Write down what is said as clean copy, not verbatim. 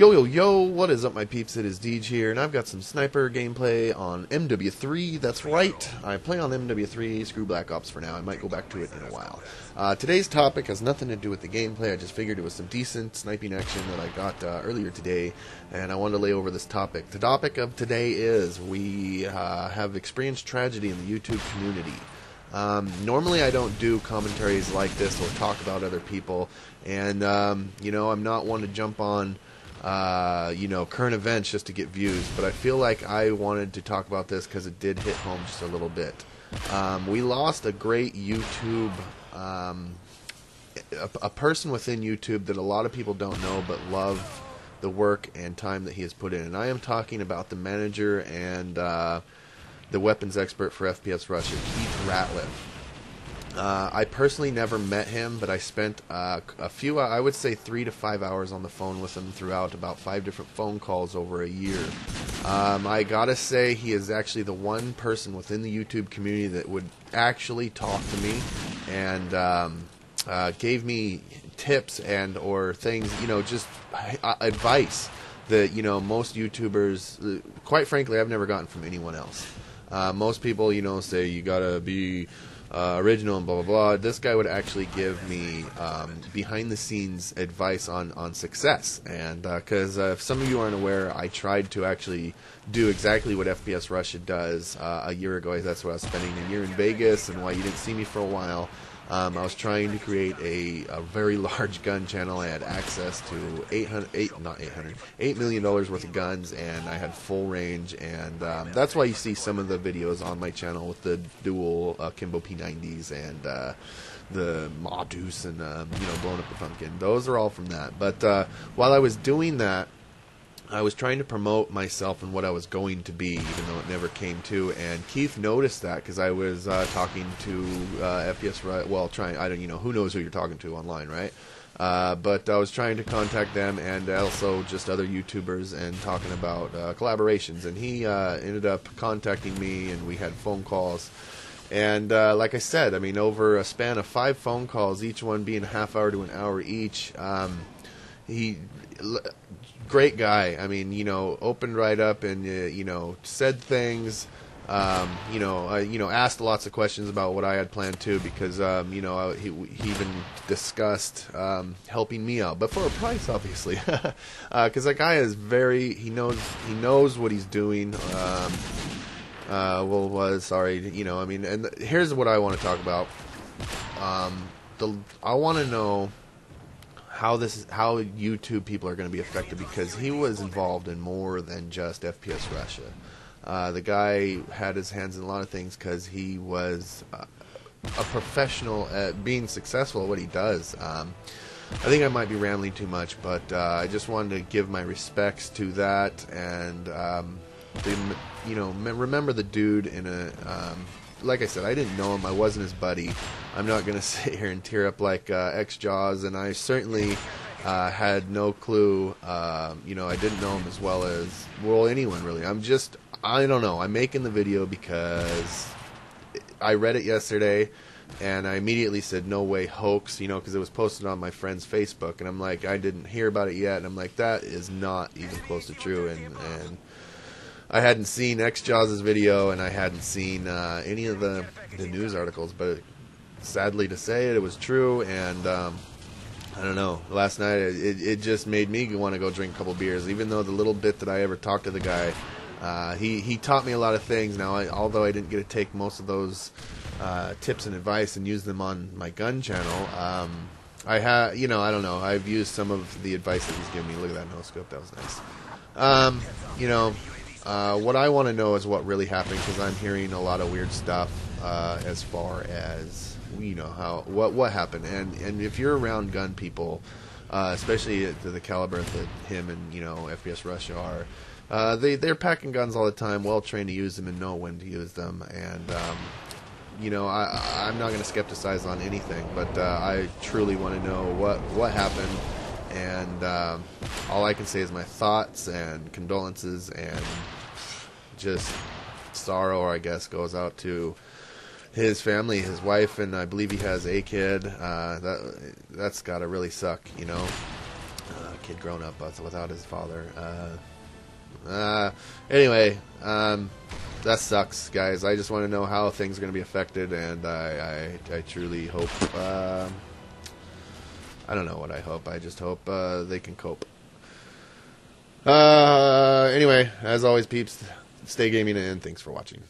Yo, yo, yo, what is up, my peeps? It is Deej here, and I've got some sniper gameplay on MW3. That's right, I play on MW3, screw Black Ops for now. I might go back to it in a while. Today's topic has nothing to do with the gameplay. I just figured it was some decent sniping action that I got earlier today, and I wanted to lay over this topic. The topic of today is we have experienced tragedy in the YouTube community. Normally I don't do commentaries like this or talk about other people, and you know, I'm not one to jump on you know, current events just to get views, but I feel like I wanted to talk about this because it did hit home just a little bit. We lost a great YouTube, a person within YouTube that a lot of people don't know but love the work and time that he has put in, and I am talking about the manager and the weapons expert for FPS Russia, Keith Ratliff. I personally never met him, but I spent a few, I would say 3 to 5 hours on the phone with him throughout about 5 different phone calls over a year. I gotta say, he is actually the one person within the YouTube community that would actually talk to me and gave me tips and or things, you know, just advice that, you know, most YouTubers, quite frankly, I've never gotten from anyone else. Most people, you know, say you gotta be original and blah blah blah. This guy would actually give me behind the scenes advice on success, and because if some of you aren't aware, I tried to actually do exactly what FPS Russia does a year ago. That's why I was spending a year in Vegas, and why you didn't see me for a while. I was trying to create a very large gun channel. I had access to $8 million worth of guns, and I had full range, and that's why you see some of the videos on my channel with the dual Kimbo P90s and the Modus and you know, blowing up the pumpkin. Those are all from that. But while I was doing that, I was trying to promote myself and what I was going to be, even though it never came to. And Keith noticed that because I was talking to FPS, well, I don't, you know, who knows who you're talking to online, right? But I was trying to contact them and also just other YouTubers and talking about collaborations. And he ended up contacting me, and we had phone calls. And like I said, I mean, over a span of 5 phone calls, each one being a half hour to an hour each, great guy. I mean, you know, opened right up and you know, said things. You know, asked lots of questions about what I had planned too, because you know, he even discussed helping me out, but for a price, obviously, because that guy is he knows what he's doing. Sorry, you know, I mean, and here's what I want to talk about. I want to know how YouTube people are going to be affected, because he was involved in more than just FPS Russia. The guy had his hands in a lot of things because he was a professional at being successful at what he does. I think I might be rambling too much, but I just wanted to give my respects to that, and you know, remember the dude in a. Like I said, I didn't know him. I wasn't his buddy. I'm not going to sit here and tear up like X-Jaws, and I certainly had no clue. You know, I didn't know him as well as, well, anyone really. I don't know. I'm making the video because I read it yesterday, and I immediately said, no way, hoax, you know, because it was posted on my friend's Facebook, and I'm like, I didn't hear about it yet, and I'm like, that is not even close to true, and I hadn't seen X-Jaws' video, and I hadn't seen any of the news articles, but sadly to say it was true, and I don't know, last night it just made me want to go drink a couple beers, even though the little bit that I ever talked to the guy, he taught me a lot of things. Now, although I didn't get to take most of those tips and advice and use them on my gun channel, you know, I don't know, I've used some of the advice that he's given me. Look at that no-scope, that was nice. You know, what I want to know is what really happened, because I'm hearing a lot of weird stuff as far as, you know, what happened. And if you're around gun people, especially to the caliber that him and, you know, FPS Russia are, they're packing guns all the time, well trained to use them and know when to use them. And you know, I'm not going to skepticize on anything, but I truly want to know what happened. And all I can say is my thoughts and condolences and just sorrow, I guess, goes out to his family, his wife, and I believe he has a kid. That's got to really suck, you know. kid growing up without his father. Anyway, that sucks, guys. I just want to know how things are going to be affected, and I truly hope. I don't know what I hope. I just hope they can cope. Anyway, as always, peeps, stay gaming, and thanks for watching.